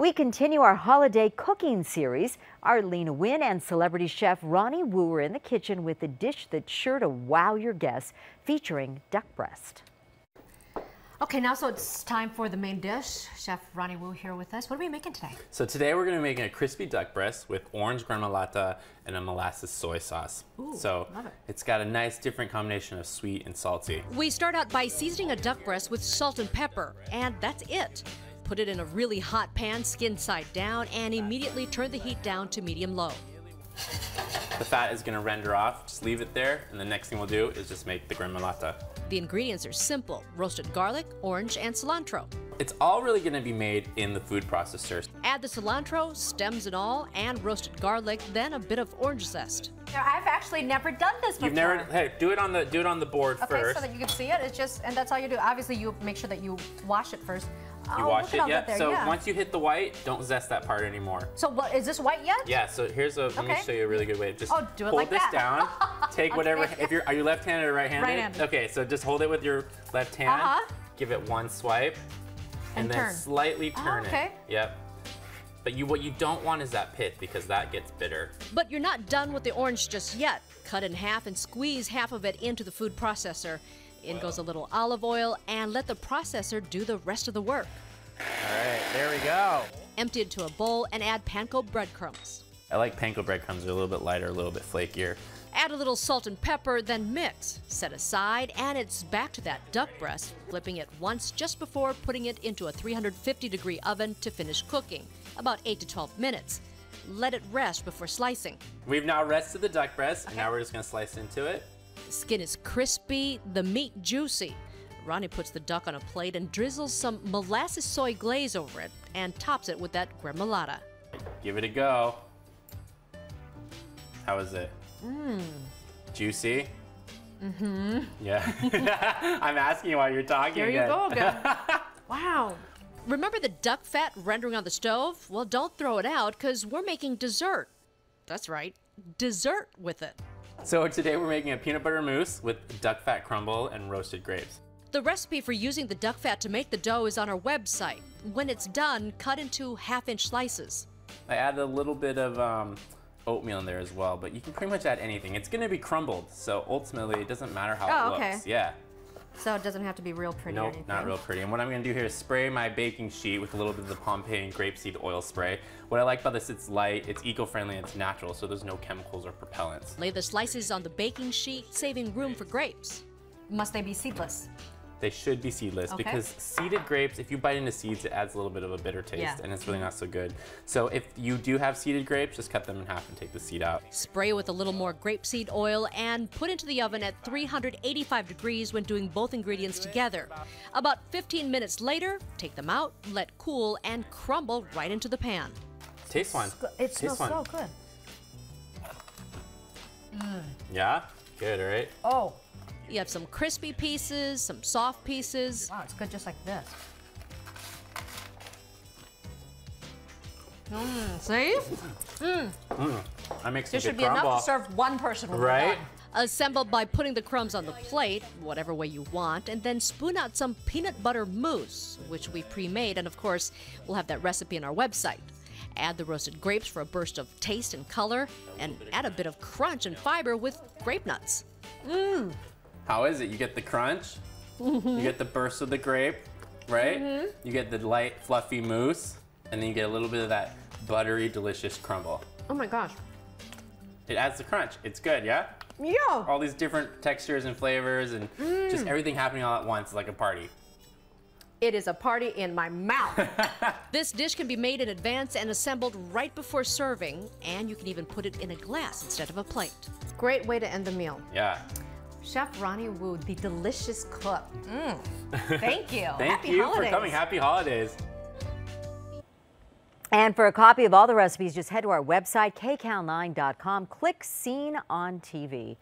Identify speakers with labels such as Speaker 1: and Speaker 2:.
Speaker 1: We continue our holiday cooking series. Arlene Wynn and celebrity chef Ronnie Wu are in the kitchen with a dish that's sure to wow your guests, featuring duck breast.
Speaker 2: Okay, now so it's time for the main dish. Chef Ronnie Wu here with us. What are we making today?
Speaker 3: So today we're going to be making a crispy duck breast with orange gremolata and a molasses soy sauce.
Speaker 2: Ooh,
Speaker 3: so
Speaker 2: love it.
Speaker 3: It's got a nice different combination of sweet and salty.
Speaker 4: We start out by seasoning a duck breast with salt and pepper, and that's it. Put it in a really hot pan, skin side down, and immediately turn the heat down to medium-low.
Speaker 3: The fat is going to render off. Just leave it there, and the next thing we'll do is just make the gremolata.
Speaker 4: The ingredients are simple: roasted garlic, orange, and cilantro.
Speaker 3: It's all really going to be made in the food processor.
Speaker 4: Add the cilantro, stems and all, and roasted garlic, then a bit of orange zest.
Speaker 2: Now, I've actually never done this before.
Speaker 3: You've never, hey, do it on the board
Speaker 2: okay,
Speaker 3: first.
Speaker 2: so that you can see it. It's just, and that's all you do. Obviously, you make sure that you wash it first.
Speaker 3: You wash it yet? So once you hit the white, don't zest that part anymore.
Speaker 2: So what, is this white yet?
Speaker 3: Yeah, so here's a, let me show you a really good way. Just
Speaker 2: do it
Speaker 3: hold
Speaker 2: like
Speaker 3: this
Speaker 2: that.
Speaker 3: down, take whatever, are you left-handed or right-handed?
Speaker 2: Right-handed.
Speaker 3: Okay, so just hold it with your left hand, give it one swipe, and then
Speaker 2: turn.
Speaker 3: slightly turn
Speaker 2: okay.
Speaker 3: it. Yep. But what you don't want is that pit, because that gets bitter.
Speaker 4: But you're not done with the orange just yet. Cut in half and squeeze half of it into the food processor. In goes a little olive oil, and let the processor do the rest of the work.
Speaker 3: All right, there we go.
Speaker 4: Empty it into a bowl and add panko breadcrumbs.
Speaker 3: I like panko breadcrumbs. They're a little bit lighter, a little bit flakier.
Speaker 4: Add a little salt and pepper, then mix. Set aside, and it's back to that duck breast, flipping it once just before putting it into a 350-degree oven to finish cooking, about 8 to 12 minutes. Let it rest before slicing.
Speaker 3: We've now rested the duck breast, and now we're just gonna slice into it.
Speaker 4: The skin is crispy, the meat juicy. Ronnie puts the duck on a plate and drizzles some molasses soy glaze over it and tops it with that gremolata.
Speaker 3: Give it a go. How is it? Juicy? Mm-hmm. Yeah. I'm asking you while you're talking.
Speaker 2: There you go again. Wow.
Speaker 4: Remember the duck fat rendering on the stove? Well, don't throw it out, because we're making dessert. That's right, dessert with it.
Speaker 3: So today we're making a peanut butter mousse with duck fat crumble and roasted grapes.
Speaker 4: The recipe for using the duck fat to make the dough is on our website. When it's done, cut into half-inch slices.
Speaker 3: I added a little bit of oatmeal in there as well, but you can pretty much add anything. It's going to be crumbled, so ultimately it doesn't matter how it looks. Yeah.
Speaker 2: So it doesn't have to be real pretty or
Speaker 3: Nope,
Speaker 2: anything.
Speaker 3: not real pretty. And what I'm going to do here is spray my baking sheet with a little bit of the Pompeii grapeseed oil spray. What I like about this, it's light, it's eco-friendly, it's natural, so there's no chemicals or propellants.
Speaker 4: Lay the slices on the baking sheet, saving room for grapes.
Speaker 2: Must they be seedless?
Speaker 3: They should be seedless because seeded grapes, if you bite into seeds, it adds a little bit of a bitter taste and it's really not so good. So if you do have seeded grapes, just cut them in half and take the seed out.
Speaker 4: Spray with a little more grapeseed oil and put into the oven at 385 degrees when doing both ingredients together. About 15 minutes later, take them out, let cool, and crumble right into the pan.
Speaker 3: Taste one.
Speaker 2: It smells so good.
Speaker 3: Yeah? Good, all right?
Speaker 2: Oh.
Speaker 4: You have some crispy pieces, some soft pieces.
Speaker 2: Wow, it's good just like this. See?
Speaker 3: That makes
Speaker 2: This
Speaker 3: a
Speaker 2: should
Speaker 3: good
Speaker 2: be enough
Speaker 3: crumble.
Speaker 2: to serve one person.
Speaker 3: Right?
Speaker 4: Assembled by putting the crumbs on the plate, whatever way you want, and then spoon out some peanut butter mousse, which we pre-made, and of course, we'll have that recipe on our website. Add the roasted grapes for a burst of taste and color, and add a bit of crunch and fiber with grape nuts.
Speaker 3: How is it? You get the crunch, you get the burst of the grape, right? You get the light, fluffy mousse, and then you get a little bit of that buttery, delicious crumble.
Speaker 2: Oh my gosh.
Speaker 3: It adds the crunch. It's good, yeah?
Speaker 2: Yeah.
Speaker 3: All these different textures and flavors and just everything happening all at once. It's like a party.
Speaker 2: It is a party in my mouth.
Speaker 4: This dish can be made in advance and assembled right before serving, and you can even put it in a glass instead of a plate.
Speaker 2: Great way to end the meal.
Speaker 3: Yeah.
Speaker 2: Chef Ronnie Wu, the delicious cook. Thank you.
Speaker 3: Thank you for coming. Happy holidays.
Speaker 1: And for a copy of all the recipes, just head to our website, kcal9.com, click Scene on TV.